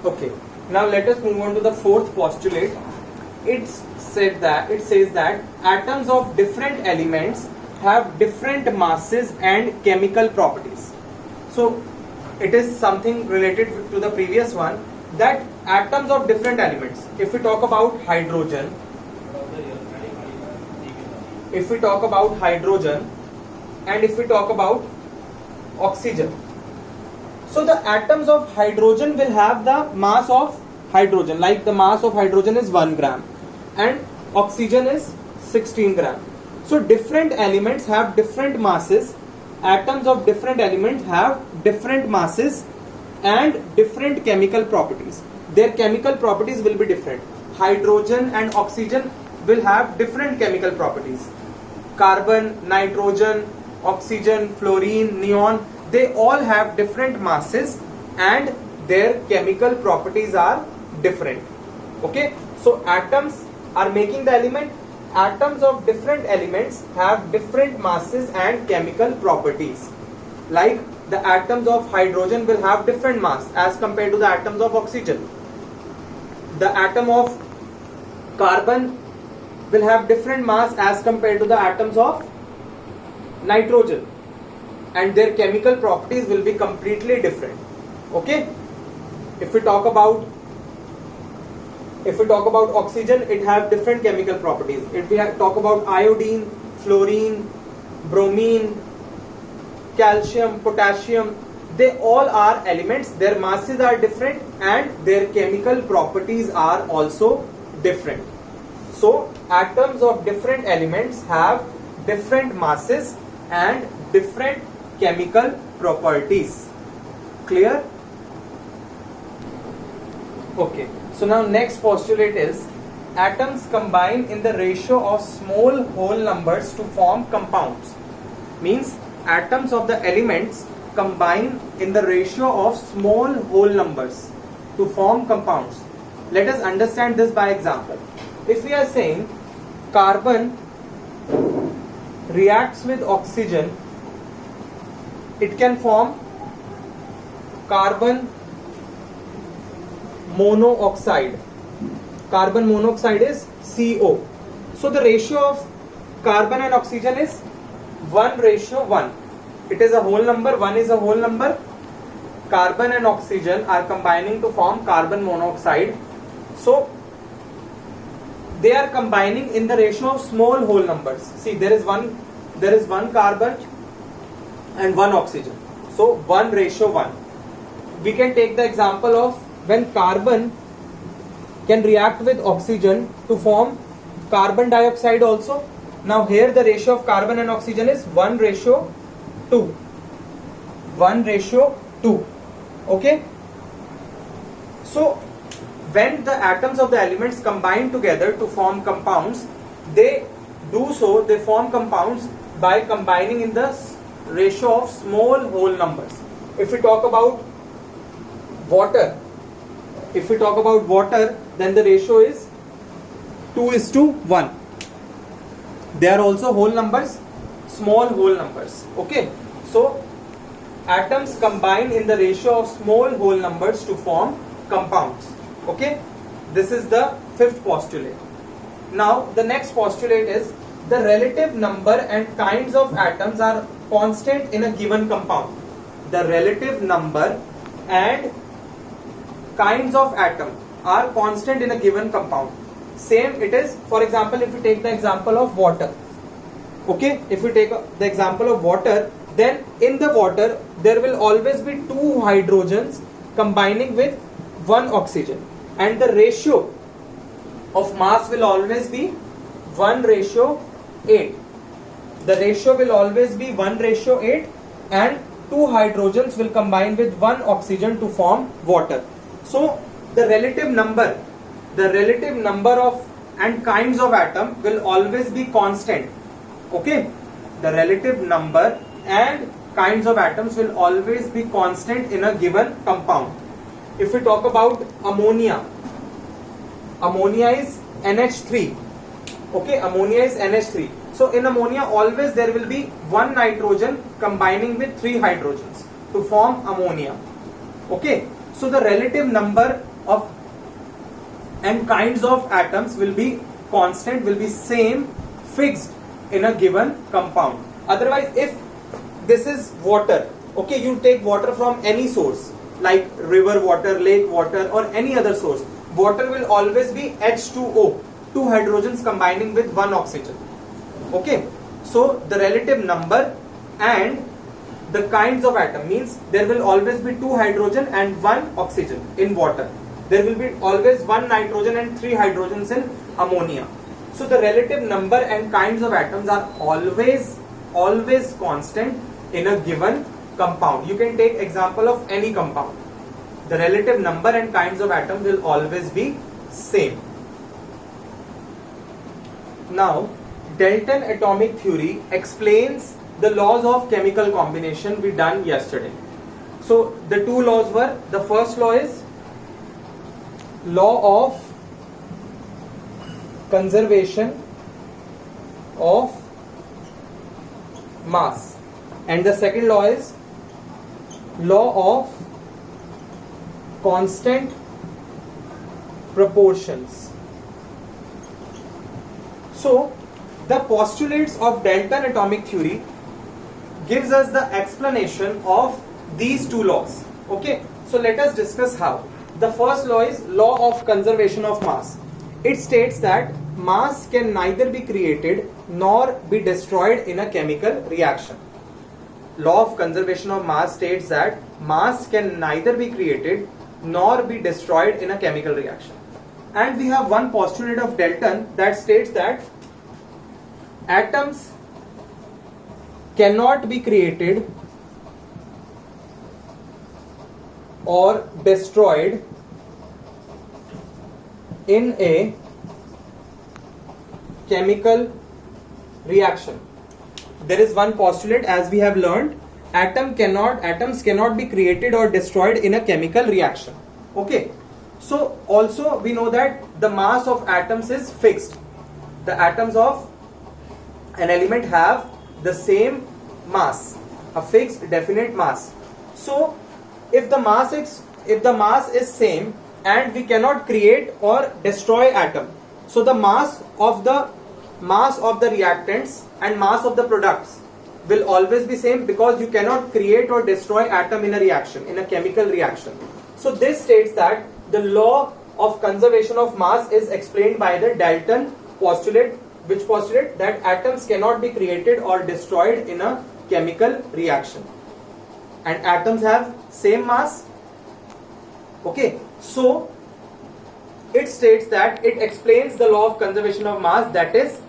Okay. Now let us move on to the fourth postulate. It says that atoms of different elements have different masses and chemical properties. So it is something related to the previous one, that atoms of different elements. If we talk about hydrogen, and if we talk about oxygen, so the atoms of hydrogen will have the mass of hydrogen, like the mass of hydrogen is 1 gram and oxygen is 16 gram. So different elements have different masses. Atoms of different elements have different masses and different chemical properties. Their chemical properties will be different. Hydrogen and oxygen will have different chemical properties. Carbon, nitrogen, oxygen, fluorine, neon, they all have different masses and their chemical properties are different. Okay, so atoms are making the element. Atoms of different elements have different masses and chemical properties. Like the atoms of hydrogen will have different mass as compared to the atoms of oxygen. The atom of carbon will have different mass as compared to the atoms of nitrogen, and their chemical properties will be completely different. Okay, if we talk about oxygen, it have different chemical properties. If we talk about iodine, fluorine, bromine, calcium, potassium, they all are elements. Their masses are different and their chemical properties are also different. So atoms of different elements have different masses and different chemical properties. Clear? Okay. So now next postulate is atoms combine in the ratio of small whole numbers to form compounds. Means atoms of the elements combine in the ratio of small whole numbers to form compounds. Let us understand this by example. If we are saying carbon reacts with oxygen, it can form carbon monoxide. Carbon monoxide is CO. So the ratio of carbon and oxygen is 1:1. It is a whole number, 1 is a whole number. Carbon and oxygen are combining to form carbon monoxide. So they are combining in the ratio of small whole numbers. See, there is one carbon and one oxygen. So 1:1. We can take the example of when carbon can react with oxygen to form carbon dioxide also. Now here the ratio of carbon and oxygen is 1:2. 1:2. Okay. So when the atoms of the elements combine together to form compounds, they form compounds by combining in the ratio of small whole numbers. If we talk about water, then the ratio is 2:1. They are also whole numbers, small whole numbers. Okay, so atoms combine in the ratio of small whole numbers to form compounds. Okay, this is the fifth postulate. Now the next postulate is the relative number and kinds of atoms are constant in a given compound. The relative number and kinds of atom are constant in a given compound. Same it is, for example, if we take the example of water. Okay, if we take the example of water, then in the water there will always be 2 hydrogens combining with 1 oxygen, and the ratio of mass will always be 1:8. The ratio will always be 1:8, and 2 hydrogens will combine with 1 oxygen to form water. So the relative number of and kinds of atom will always be constant. Okay, the relative number and kinds of atoms will always be constant in a given compound. If we talk about ammonia is NH3. Okay, ammonia is NH3. So in ammonia always there will be 1 nitrogen combining with 3 hydrogens to form ammonia. Okay, so the relative number of and kinds of atoms will be constant, will be same, fixed in a given compound. Otherwise, if this is water, okay, you take water from any source like river water, lake water, or any other source, water will always be H2O, two hydrogens combining with one oxygen. Okay, so the relative number and the kinds of atom means there will always be two hydrogen and one oxygen in water. There will be always one nitrogen and three hydrogens in ammonia. So the relative number and kinds of atoms are always constant in a given compound. You can take example of any compound. The relative number and kinds of atoms will always be same. Now, Dalton atomic theory explains the laws of chemical combination we done yesterday. So the two laws were, the first law is law of conservation of mass, and the second law is law of constant proportions. So the postulates of Dalton atomic theory gives us the explanation of these two laws. Okay, so let us discuss how. The first law is law of conservation of mass. It states that mass can neither be created nor be destroyed in a chemical reaction. Law of conservation of mass states that mass can neither be created nor be destroyed in a chemical reaction. And we have one postulate of Dalton that states that atoms cannot be created or destroyed in a chemical reaction. There is one postulate, as we have learned, atoms cannot be created or destroyed in a chemical reaction. Okay, so also we know that the mass of atoms is fixed. The atoms of an element have the same mass, a fixed definite mass. So if the mass is same and we cannot create or destroy atom, so the mass of the reactants and mass of the products will always be same, because you cannot create or destroy atom in a reaction, in a chemical reaction. So this states that the law of conservation of mass is explained by the Dalton postulate, which postulate that atoms cannot be created or destroyed in a chemical reaction, and atoms have same mass. Okay, so it states that it explains the law of conservation of mass, that is,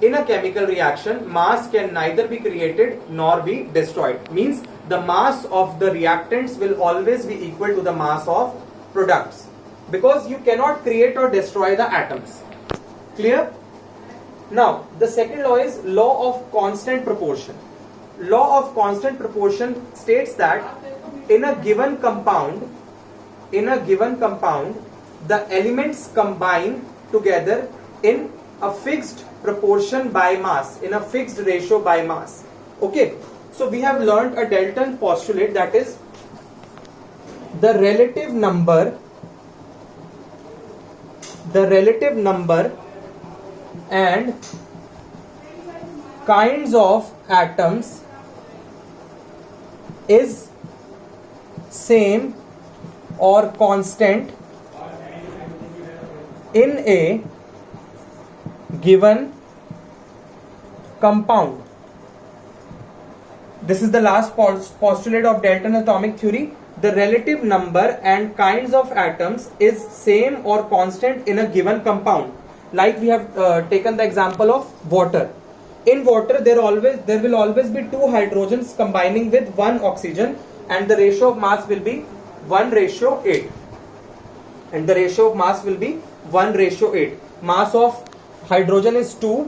in a chemical reaction, mass can neither be created nor be destroyed. Means the mass of the reactants will always be equal to the mass of products, because you cannot create or destroy the atoms. Clear? Now, the second law is law of constant proportion. Law of constant proportion states that in a given compound, the elements combine together in a fixed proportion by mass, in a fixed ratio by mass. Okay, so we have learned a Dalton postulate, that is the relative number and kinds of atoms is same or constant in a given compound. This is the last postulate of Dalton atomic theory. The relative number and kinds of atoms is same or constant in a given compound. Like we have taken the example of water. In water, there will always be two hydrogens combining with one oxygen, and the ratio of mass will be 1:8. And the ratio of mass will be 1:8. Mass of hydrogen is 2.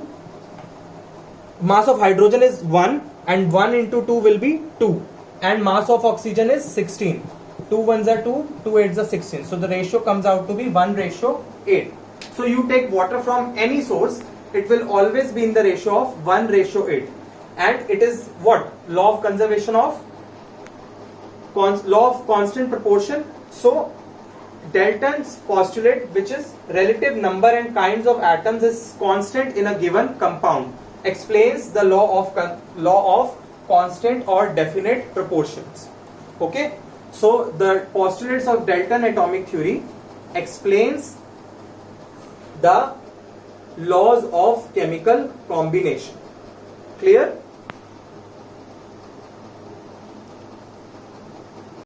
Mass of hydrogen is 1, and 1 into 2 will be 2. And mass of oxygen is 16. 2 ones are 2, 2 eights are 16. So the ratio comes out to be 1:8. So you take water from any source, it will always be in the ratio of 1:8. And it is what? Law of conservation of law of constant proportion. So Dalton's postulate, which is relative number and kinds of atoms is constant in a given compound, explains the law of constant or definite proportions. Okay, so the postulates of Dalton atomic theory explains the laws of chemical combination. Clear?